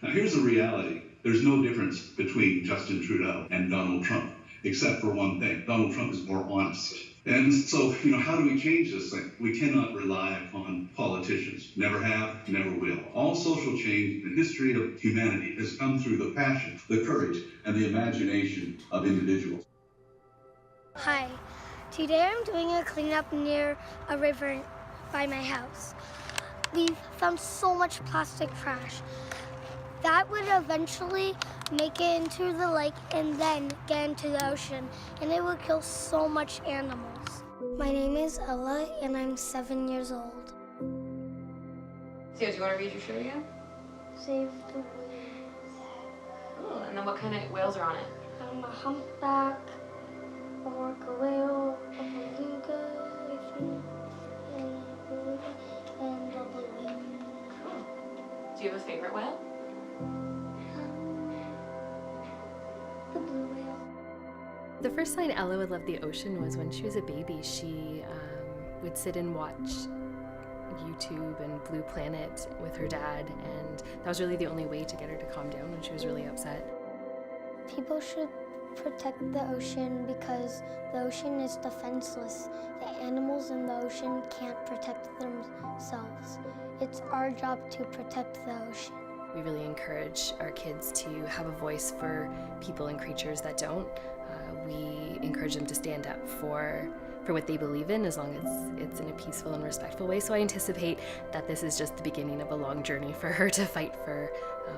Now, here's the reality. There's no difference between Justin Trudeau and Donald Trump, except for one thing. Donald Trump is more honest. And so, how do we change this thing? We cannot rely upon politicians. Never have, never will. All social change in the history of humanity has come through the passion, the courage, and the imagination of individuals. Hi, today I'm doing a cleanup near a river by my house. We've found so much plastic trash that would eventually make it into the lake and then get into the ocean, and it would kill so much animals. My name is Ella, and I'm 7 years old. So, do you want to read your shirt again? Save the whales. Oh, and then what kind of whales are on it? A humpback, a orca whale, a beluga, I think, and a blue whale. Cool. Do you have a favorite whale? The blue whale. The first sign Ella would love the ocean was when she was a baby. She would sit and watch YouTube and Blue Planet with her dad, and that was really the only way to get her to calm down when she was really upset. People should protect the ocean because the ocean is defenseless. The animals in the ocean can't protect themselves. It's our job to protect the ocean. We really encourage our kids to have a voice for people and creatures that don't. We encourage them to stand up for what they believe in, as long as it's in a peaceful and respectful way. So I anticipate that this is just the beginning of a long journey for her to fight for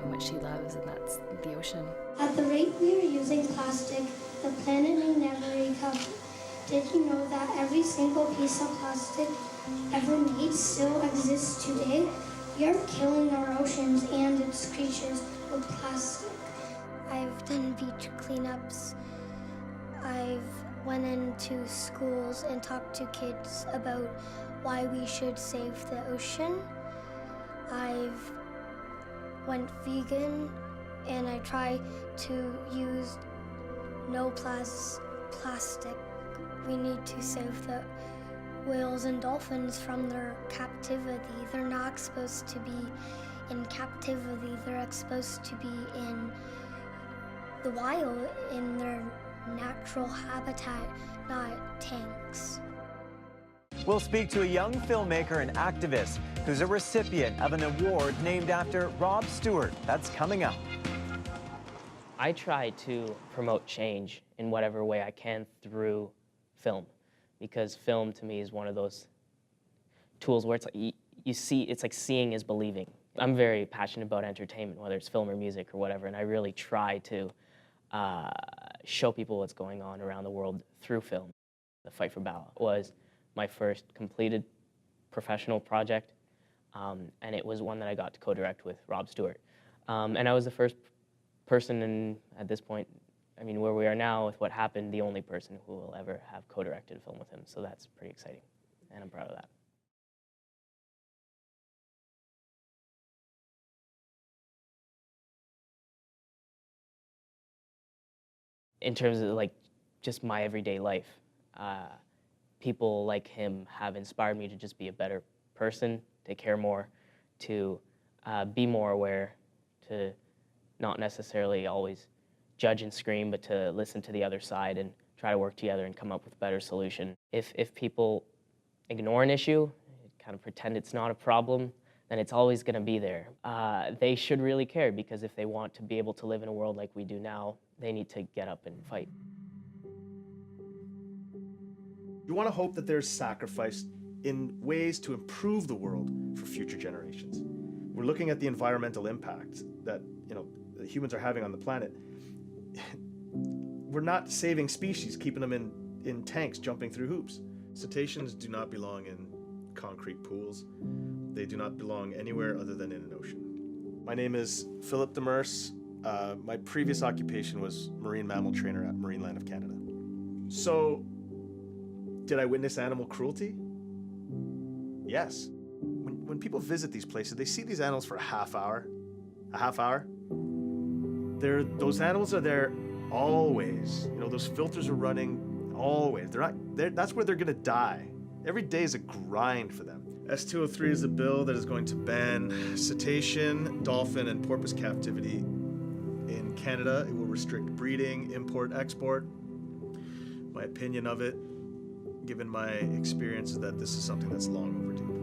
what she loves, and that's the ocean. At the rate we are using plastic, the planet may never recover. Did you know that every single piece of plastic ever made still exists today? We are killing our oceans and its creatures with plastic. I've done beach cleanups. I've went into schools and talked to kids about why we should save the ocean. I've went vegan, and I try to use no plastic. We need to save the whales and dolphins from their captivity. They're not supposed to be in captivity. They're supposed to be in the wild, in their natural habitat, not tanks. We'll speak to a young filmmaker and activist who's a recipient of an award named after Rob Stewart. That's coming up. I try to promote change in whatever way I can through film, because film to me is one of those tools where it's like you see, it's like seeing is believing. I'm very passionate about entertainment, whether it's film or music or whatever, and I really try to show people what's going on around the world through film. The Fight for Bala was my first completed professional project, and it was one that I got to co-direct with Rob Stewart. And I was the first person, in, at this point, I mean, where we are now with what happened, the only person who will ever have co-directed a film with him. So that's pretty exciting, and I'm proud of that. In terms of like just my everyday life, people like him have inspired me to just be a better person, to care more, to be more aware, to not necessarily always judge and scream, but to listen to the other side and try to work together and come up with a better solution. If people ignore an issue, kind of pretend it's not a problem, then it's always going to be there. They should really care, because if they want to be able to live in a world like we do now, they need to get up and fight. You want to hope that there's sacrifice in ways to improve the world for future generations. We're looking at the environmental impact that the humans are having on the planet. We're not saving species, keeping them in tanks, jumping through hoops. Cetaceans do not belong in concrete pools. They do not belong anywhere other than in an ocean. My name is Philip Demers. My previous occupation was marine mammal trainer at Marineland of Canada. So, did I witness animal cruelty? Yes. When people visit these places, they see these animals for a half hour. Those animals are there always. Those filters are running always. That's where they're gonna die. Every day is a grind for them. S203 is a bill that is going to ban cetacean, dolphin, and porpoise captivity in Canada. It will restrict breeding, import, export. My opinion of it, given my experience, is that this is something that's long overdue.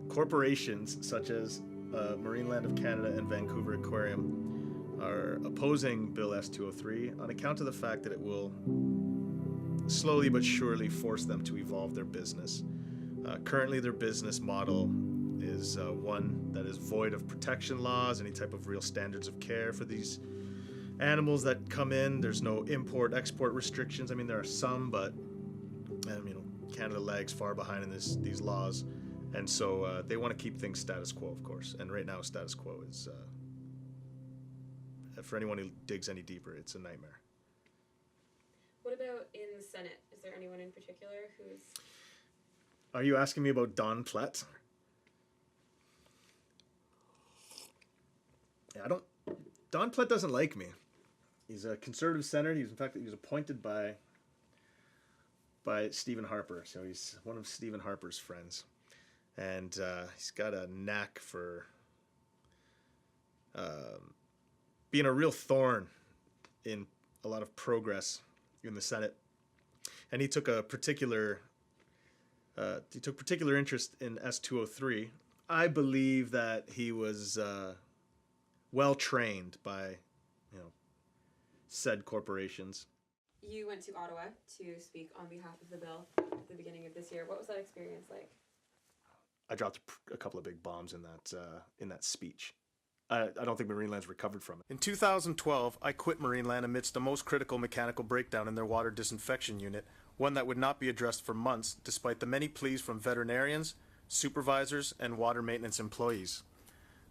Corporations such as Marineland of Canada and Vancouver Aquarium are opposing Bill S203 on account of the fact that it will slowly but surely force them to evolve their business. Currently, their business model is one that is void of protection laws, any type of real standards of care for these animals that come in. There's no import-export restrictions. I mean, there are some, but Canada lags far behind in these laws. And so they want to keep things status quo, of course. And right now, status quo is, for anyone who digs any deeper, it's a nightmare. What about in the Senate? Is there anyone in particular who's... Are you asking me about Don Plett? Yeah, Don Plett doesn't like me. He's a conservative senator. He was appointed by Stephen Harper. So he's one of Stephen Harper's friends. And he's got a knack for being a real thorn in a lot of progress in the Senate. And he took particular interest in S203. I believe that he was well trained by, said corporations. You went to Ottawa to speak on behalf of the bill at the beginning of this year. What was that experience like? I dropped a couple of big bombs in that speech. I don't think Marineland's recovered from it. In 2012, I quit Marineland amidst a most critical mechanical breakdown in their water disinfection unit, one that would not be addressed for months despite the many pleas from veterinarians, supervisors, and water maintenance employees.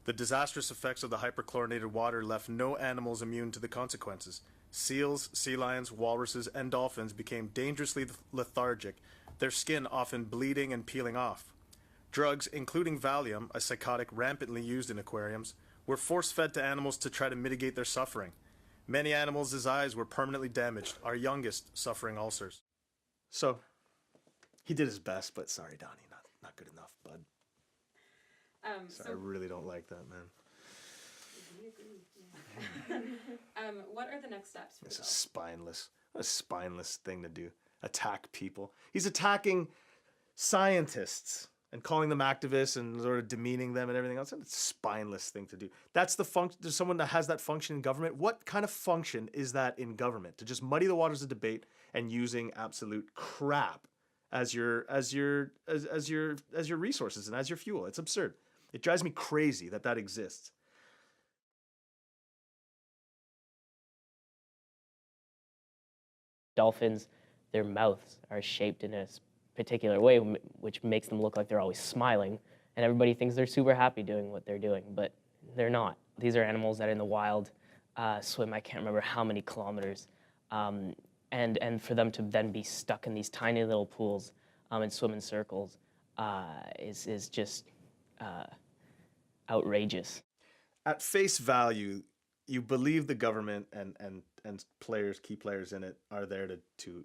The disastrous effects of the hyperchlorinated water left no animals immune to the consequences. Seals, sea lions, walruses, and dolphins became dangerously lethargic, their skin often bleeding and peeling off. Drugs, including Valium, a psychotic rampantly used in aquariums, were force-fed to animals to try to mitigate their suffering. Many animals' eyes were permanently damaged, our youngest suffering ulcers. So, he did his best, but sorry, Donnie, not good enough, bud. I really don't like that, man. What are the next steps for It's the a spineless thing to do. Attack people. He's attacking scientists and calling them activists and sort of demeaning them and everything else. And it's a spineless thing to do. That's the function. There's someone that has that function in government. What kind of function is that in government? To just muddy the waters of debate and using absolute crap as your resources and as your fuel. It's absurd. It drives me crazy that exists. Dolphins, their mouths are shaped in a particular way, which makes them look like they're always smiling, and everybody thinks they're super happy doing what they're doing, but they're not. These are animals that in the wild swim, I can't remember how many kilometers, and for them to then be stuck in these tiny little pools and swim in circles is just outrageous. At face value, you believe the government and key players in it are there to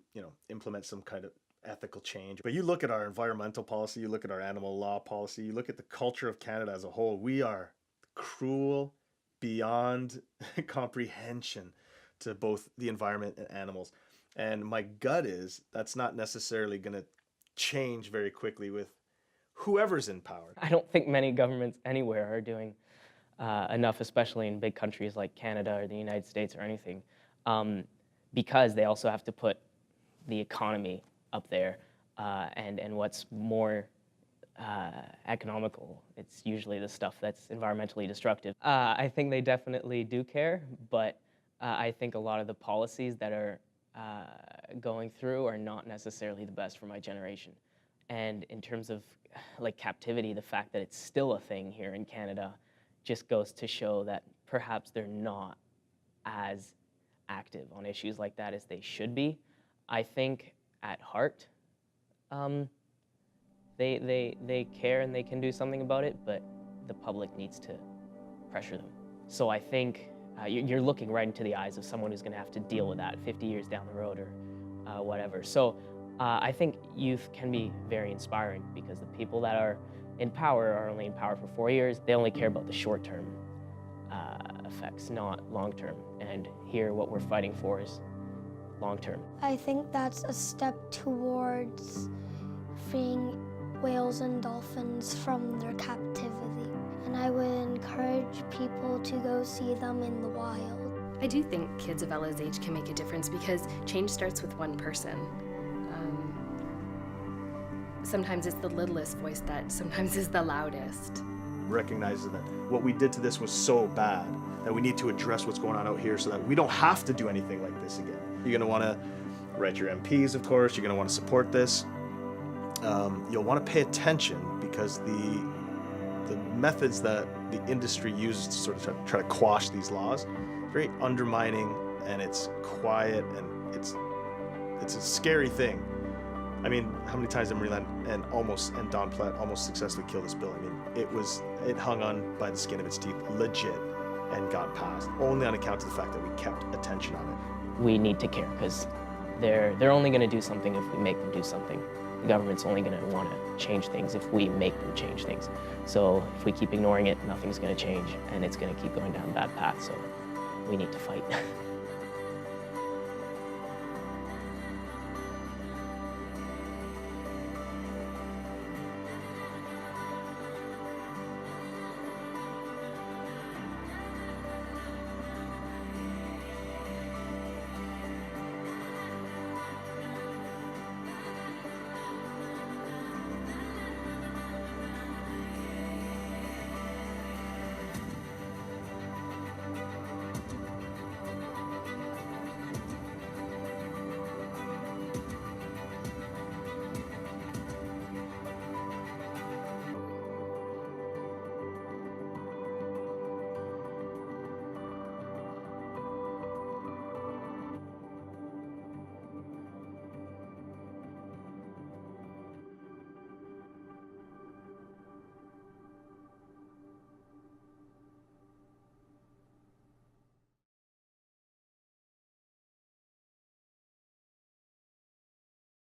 implement some kind of ethical change. But you look at our environmental policy, you look at our animal law policy, you look at the culture of Canada as a whole, we are cruel beyond comprehension to both the environment and animals. And my gut is that's not necessarily going to change very quickly with whoever's in power. I don't think many governments anywhere are doing enough, especially in big countries like Canada or the United States or anything, because they also have to put the economy up there, and what's more economical. It's usually the stuff that's environmentally destructive. I think they definitely do care, but I think a lot of the policies that are going through are not necessarily the best for my generation. And in terms of like captivity, the fact that it's still a thing here in Canada just goes to show that perhaps they're not as active on issues like that as they should be. I think at heart, they care and they can do something about it, but the public needs to pressure them. So I think you're looking right into the eyes of someone who's going to have to deal with that 50 years down the road or whatever. So I think youth can be very inspiring because the people that are in power are only in power for 4 years. They only care about the short-term effects, not long-term. And here what we're fighting for is long-term. I think that's a step towards freeing whales and dolphins from their captivity. And I would encourage people to go see them in the wild. I do think kids of Ella's age can make a difference because change starts with one person. Sometimes it's the littlest voice that sometimes is the loudest. Recognizing that what we did to this was so bad that we need to address what's going on out here so that we don't have to do anything like this again. You're going to want to write your MPs, of course. You're going to want to support this. You'll want to pay attention because the methods that the industry uses to sort of try to quash these laws, very undermining, and it's quiet, and it's a scary thing. I mean, how many times did Marineland and Don Platt almost successfully kill this bill? I mean, it hung on by the skin of its teeth, legit, and got passed, only on account of the fact that we kept attention on it. We need to care because they're only going to do something if we make them do something. The government's only going to want to change things if we make them change things. So if we keep ignoring it, nothing's going to change, and it's going to keep going down that path. So we need to fight.